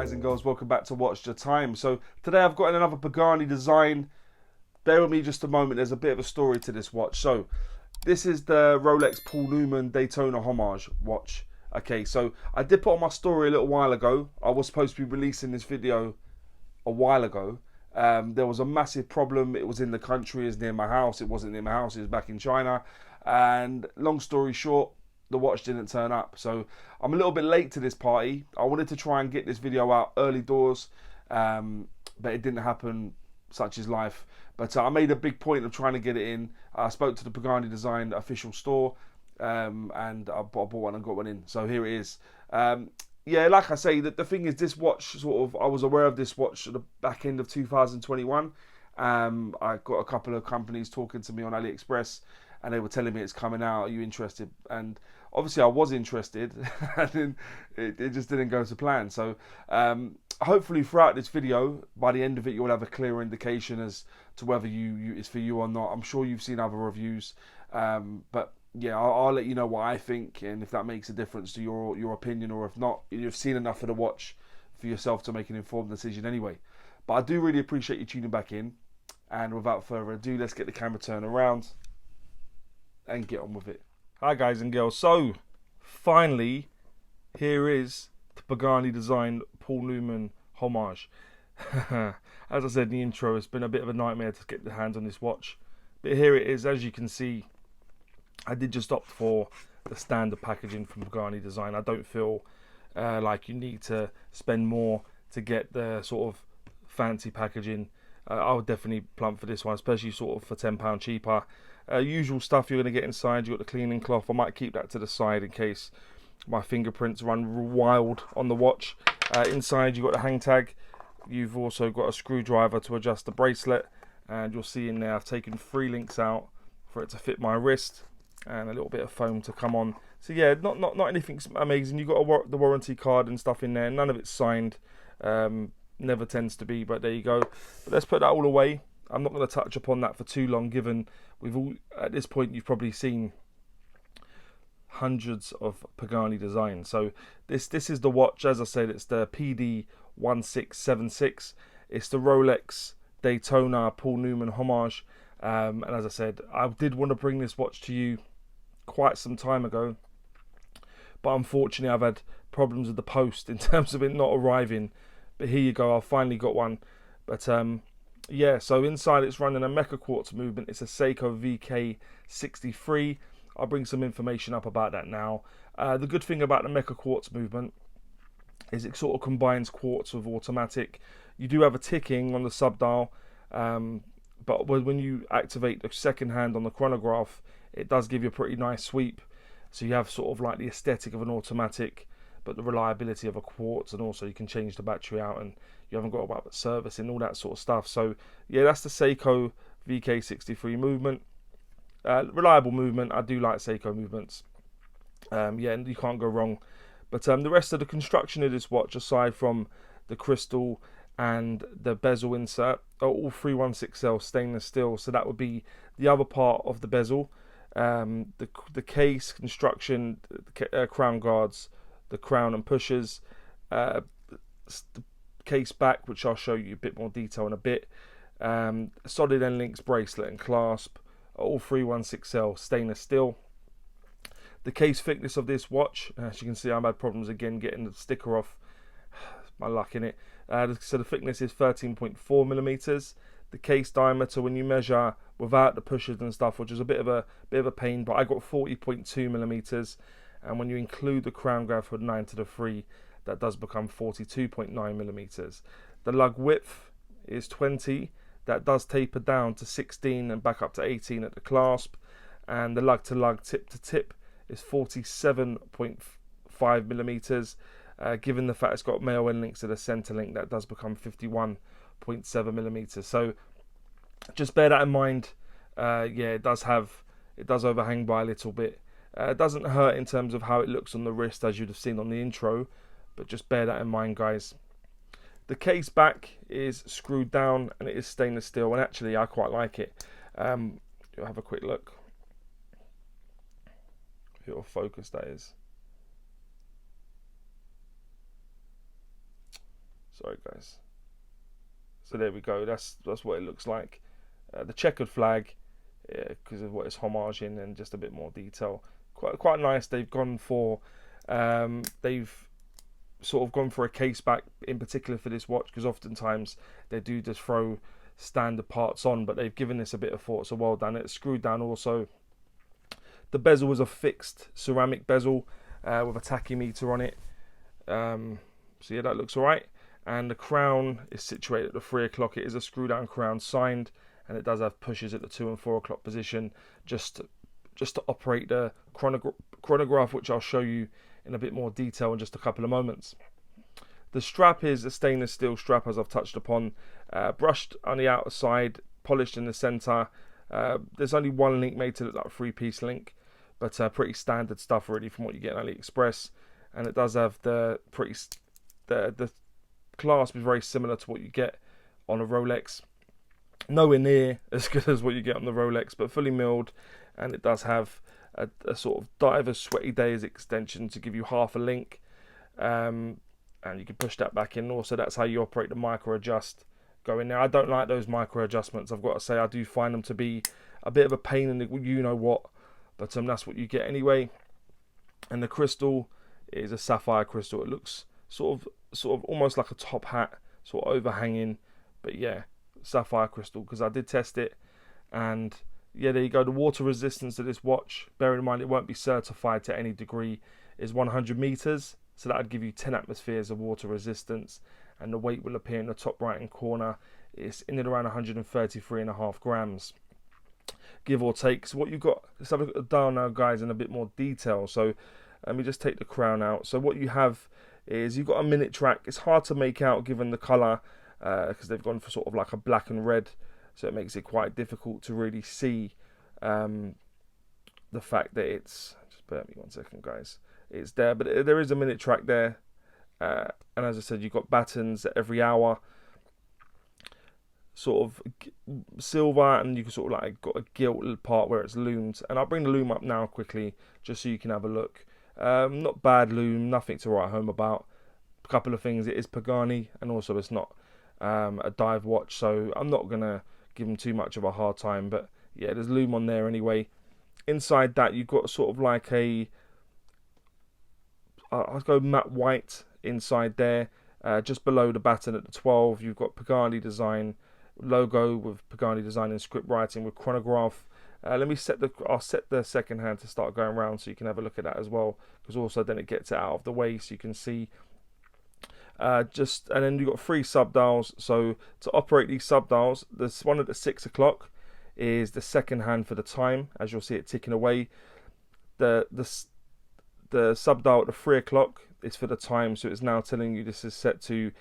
guys and girls, welcome back to Watch the Time. So today I've got another Pagani Design. Bear with me just a moment, there's a bit of a story to this watch. So this is the Rolex Paul Newman Daytona Homage watch. Okay, so I did put on my story a little while ago. I was supposed to be releasing this video a while ago. There was a massive problem. It was in the country, it's near my house. It wasn't near my house, it was back in China. And long story short, the watch didn't turn up. So I'm a little bit late to this party. I wanted to try and get this video out early doors, but it didn't happen. Such is life. But I made a big point of trying to get it in. I spoke to the Pagani Design official store, and I bought one and got one in. So here it is. Yeah, like I say, the thing is, this watch I was aware of this watch at the back end of 2021. I got a couple of companies talking to me on AliExpress, and they were telling me it's coming out. Are you interested? And obviously I was interested, and then it just didn't go to plan. So hopefully throughout this video, by the end of it, you'll have a clearer indication as to whether it's for you or not. I'm sure you've seen other reviews, but yeah, I'll let you know what I think, and if that makes a difference to your opinion, or if not, you've seen enough of the watch for yourself to make an informed decision anyway. But I do really appreciate you tuning back in, and without further ado, let's get the camera turned around and get on with it. Hi guys and girls, so finally here is the Pagani Design Paul Newman Homage. As I said in the intro, it's been a bit of a nightmare to get the hands on this watch, but here it is. As you can see, I did just opt for the standard packaging from Pagani Design. I don't feel like you need to spend more to get the sort of fancy packaging. I would definitely plump for this one, especially sort of for £10 cheaper. Usual stuff you're going to get inside. You've got the cleaning cloth. I might keep that to the side in case my fingerprints run wild on the watch. Inside you've got the hang tag. You've also got a screwdriver to adjust the bracelet, and you'll see in there I've taken 3 links out for it to fit my wrist, and a little bit of foam to come on. So yeah, not anything amazing. You've got the warranty card and stuff in there. None of it's signed. Never tends to be, but there you go. But let's put that all away. I'm not going to touch upon that for too long, given we've all, at this point, you've probably seen hundreds of Pagani designs. So this is the watch. As I said, it's the PD-1676. It's the Rolex Daytona Paul Newman Homage. And as I said, I did want to bring this watch to you quite some time ago, but unfortunately I've had problems with the post in terms of it not arriving. But here you go, I've finally got one. But yeah, so inside it's running a Mecha Quartz movement. It's a Seiko VK63. I'll bring some information up about that now. The good thing about the Mecha Quartz movement is it sort of combines quartz with automatic. You do have a ticking on the sub dial, but when you activate the second hand on the chronograph, it does give you a pretty nice sweep. So you have sort of like the aesthetic of an automatic, but the reliability of a quartz, and also you can change the battery out, and you haven't got about service and all that sort of stuff. So yeah, that's the Seiko VK63 movement. Reliable movement. I do like Seiko movements. Yeah, and you can't go wrong. But the rest of the construction of this watch, aside from the crystal and the bezel insert, are all 316L stainless steel. So that would be the other part of the bezel. The case construction, the crown guards, the crown and pushers, the case back, which I'll show you a bit more detail in a bit. Solid end links, bracelet and clasp, all 316L stainless steel. The case thickness of this watch, as you can see, I've had problems again getting the sticker off. My luck in it. So the thickness is 13.4 millimeters. The case diameter, when you measure without the pushers and stuff, which is a bit of a pain, but I got 40.2 millimeters. And when you include the crown graph with 9 to the 3, that does become 42.9 millimeters. The lug width is 20. That does taper down to 16 and back up to 18 at the clasp. And the lug to lug, tip to tip, is 47.5 millimeters. Given the fact it's got male end links to the center link, that does become 51.7 millimeters. So just bear that in mind. Yeah, it does overhang by a little bit. It doesn't hurt in terms of how it looks on the wrist, as you'd have seen on the intro, but just bear that in mind, guys. The case back is screwed down, and it is stainless steel, and actually I quite like it. You'll have a quick look. If it'll focus, that is. Sorry guys. So there we go. That's what it looks like. The checkered flag, because of what it's homage in, and just a bit more detail. Quite nice. They've gone for they've sort of gone for a case back in particular for this watch, because oftentimes they do just throw standard parts on, but they've given this a bit of thought, so well done. It's screwed down also. The bezel was a fixed ceramic bezel with a tachymeter on it, so yeah, that looks alright. And the crown is situated at the 3 o'clock. It is a screw down crown signed, and it does have pushes at the 2 and 4 o'clock position just to operate the chronograph, which I'll show you in a bit more detail in just a couple of moments. The strap is a stainless steel strap, as I've touched upon, brushed on the outside, polished in the center. There's only one link made to look like a 3-piece link, but pretty standard stuff really from what you get on AliExpress. And it does have the clasp is very similar to what you get on a Rolex. Nowhere near as good as what you get on the Rolex, but fully milled, and it does have a sort of diver's sweaty days extension to give you half a link, and you can push that back in. Also, that's how you operate the micro adjust going there. I don't like those micro adjustments, I've got to say. I do find them to be a bit of a pain in the you know what, but that's what you get anyway. And the crystal is a sapphire crystal. It looks sort of almost like a top hat, sort of overhanging, but yeah, sapphire crystal, because I did test it. And yeah, there you go. The water resistance of this watch, bearing in mind it won't be certified to any degree, is 100 meters, so that would give you 10 atmospheres of water resistance, and the weight will appear in the top right hand corner. It's in and around 133.5 grams, give or take. So what you've got, let's have a look at the dial now guys in a bit more detail. So let me just take the crown out. So what you have is you've got a minute track. It's hard to make out given the colour, because they've gone for sort of like a black and red, so it makes it quite difficult to really see the fact that it's, just bear with me 1 second guys, it's there, but there is a minute track there, and as I said, you've got battens every hour, sort of silver, and you can sort of like got a gilt part where it's loomed. And I'll bring the loom up now quickly just so you can have a look. Not bad loom, nothing to write home about. A couple of things, it is Pagani, and also it's not a dive watch, so I'm not gonna give them too much of a hard time. But yeah, there's loom on there anyway. Inside that you've got sort of like a I'll go matte white inside there. Just below the batten at the 12 you've got Pagani Design logo with Pagani Design in script writing with Chronograph. I'll set the second hand to start going around so you can have a look at that as well, because also then it gets it out of the way so you can see. And then you've got 3 sub dials. So to operate these sub dials, this one at the 6 o'clock is the second hand for the time, as you'll see it ticking away. The sub dial at the 3 o'clock is for the time, so it's now telling you this is set to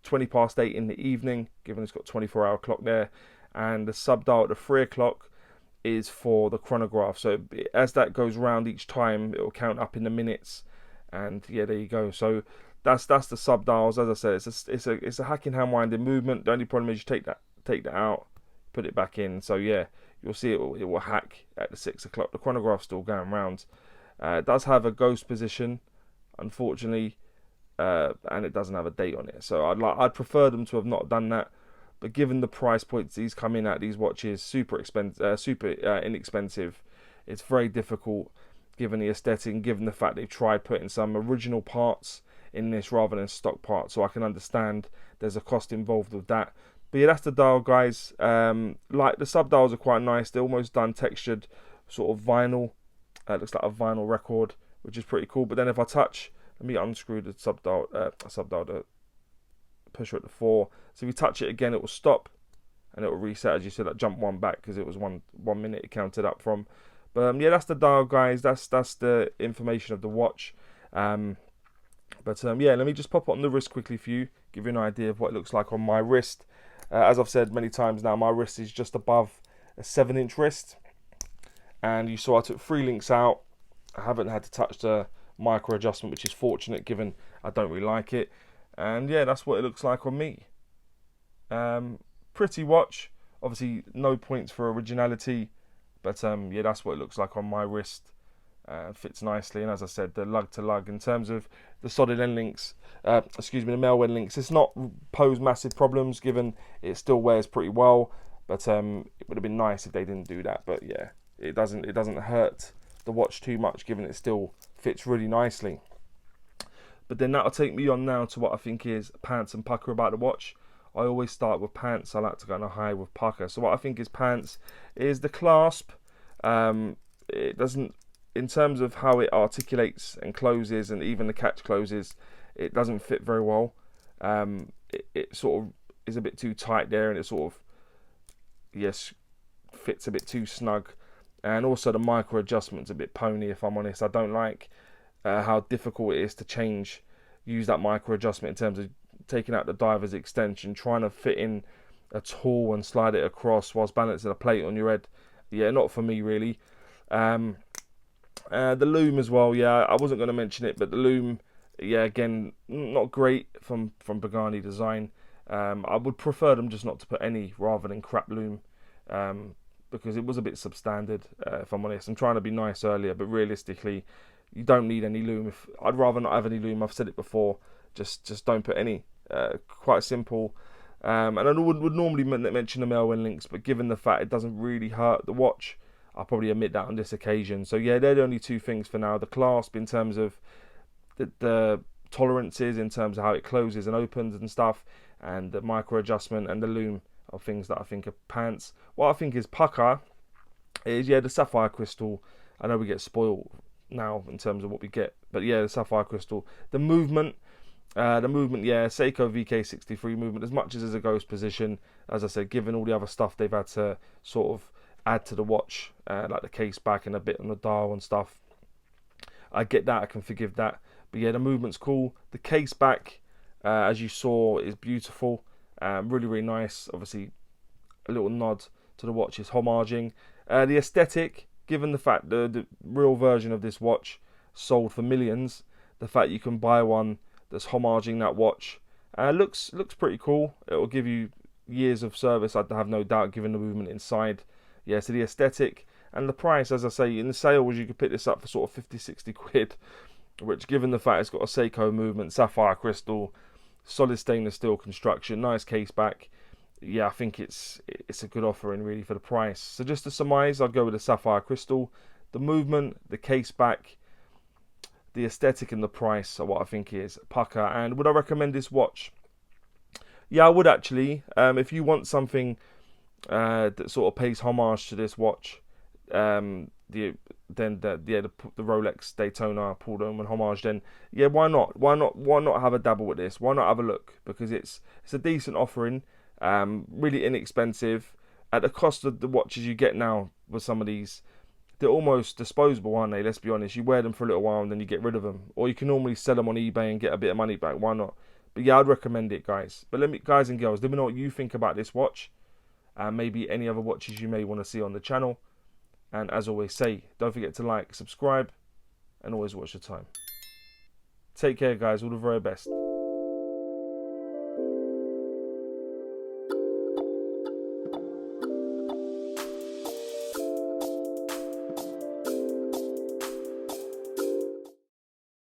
20 past 8 in the evening, given it's got 24-hour clock there. And the sub dial at the 3 o'clock is for the chronograph, so as that goes round each time it will count up in the minutes. And yeah, there you go. So that's the sub dials. As I said, it's a hacking hand winding movement. The only problem is you take that out, put it back in. So yeah, you'll see it will hack at the 6 o'clock. The chronograph's still going round. It does have a ghost position, unfortunately, and it doesn't have a date on it. So I'd prefer them to have not done that. But given the price points these come in at, these watches super inexpensive, it's very difficult given the aesthetic and given the fact they've tried putting some original parts in this rather than stock parts. So I can understand there's a cost involved with that. But yeah, that's the dial, guys. Like the sub dials are quite nice. They're almost done textured sort of vinyl. It looks like a vinyl record, which is pretty cool. But then if I touch, let me unscrew the sub dial, the pusher at the 4. So if you touch it again, it will stop and it will reset, as you said, that jump 1 back because it was one minute it counted up from. But yeah, that's the dial, guys. That's the information of the watch. Yeah, let me just pop it on the wrist quickly for you, give you an idea of what it looks like on my wrist. As I've said many times now, my wrist is just above a 7-inch wrist. And you saw I took 3 links out. I haven't had to touch the micro adjustment, which is fortunate given I don't really like it. And yeah, that's what it looks like on me. Pretty watch. Obviously, no points for originality. But yeah, that's what it looks like on my wrist. fits nicely, and as I said, the lug to lug in terms of the solid end links, excuse me, the male end links, it's not posed massive problems given it still wears pretty well. But it would have been nice if they didn't do that. But yeah, it doesn't hurt the watch too much given it still fits really nicely. But then that'll take me on now to what I think is pants and pucker about the watch. I always start with pants. I like to go on a high with pucker. So what I think is pants is the clasp. It doesn't, in terms of how it articulates and closes, and even the catch closes, it doesn't fit very well. It sort of is a bit too tight there, and it sort of, yes, fits a bit too snug. And also the micro adjustment's a bit pony, if I'm honest. I don't like how difficult it is to use that micro adjustment in terms of taking out the diver's extension, trying to fit in a tool and slide it across whilst balancing a plate on your head. Yeah, not for me really. The loom as well, yeah, I wasn't going to mention it, but the loom, yeah, again, not great from Pagani Design. I would prefer them just not to put any rather than crap loom, because it was a bit substandard, if I'm honest. I'm trying to be nice earlier, but realistically, you don't need any loom. I'd rather not have any loom. I've said it before. Just don't put any. Quite simple. And I would normally mention the male end links, but given the fact it doesn't really hurt the watch, I'll probably omit that on this occasion. So yeah, they're the only two things for now. The clasp in terms of the tolerances, in terms of how it closes and opens and stuff, and the micro adjustment and the loom are things that I think are pants. What I think is pucker is, yeah, the sapphire crystal. I know we get spoiled now in terms of what we get, but yeah, the sapphire crystal. The movement, yeah, Seiko VK63 movement, as much as a ghost position, as I said, given all the other stuff they've had to sort of add to the watch, like the case back and a bit on the dial and stuff, I get that, I can forgive that. But yeah, the movement's cool. The case back, as you saw, is beautiful. Really, really nice. Obviously, a little nod to the watch's homaging. The aesthetic, given the fact the real version of this watch sold for millions, the fact you can buy one that's homaging that watch looks pretty cool. It will give you years of service, I have no doubt, given the movement inside. Yeah, so the aesthetic and the price, as I say, in the sales you could pick this up for sort of 50-60 quid, which, given the fact it's got a Seiko movement, sapphire crystal, solid stainless steel construction, nice case back, yeah, I think it's a good offering really for the price. So just to surmise, I'd go with the sapphire crystal. The movement, the case back, the aesthetic, and the price are what I think is pucker. And would I recommend this watch? Yeah, I would actually. If you want something that sort of pays homage to this watch, the Rolex Daytona Paul Newman homage, then yeah, why not have a dabble with this? Why not have a look? Because it's a decent offering, really inexpensive at the cost of the watches you get now. With some of these, they're almost disposable, aren't they? Let's be honest. You wear them for a little while and then you get rid of them, or you can normally sell them on eBay and get a bit of money back. Why not? But yeah, I'd recommend it, guys. But guys and girls, let me know what you think about this watch, and maybe any other watches you may want to see on the channel. And as always, don't forget to like, subscribe, and always watch your time. Take care, guys. All the very best.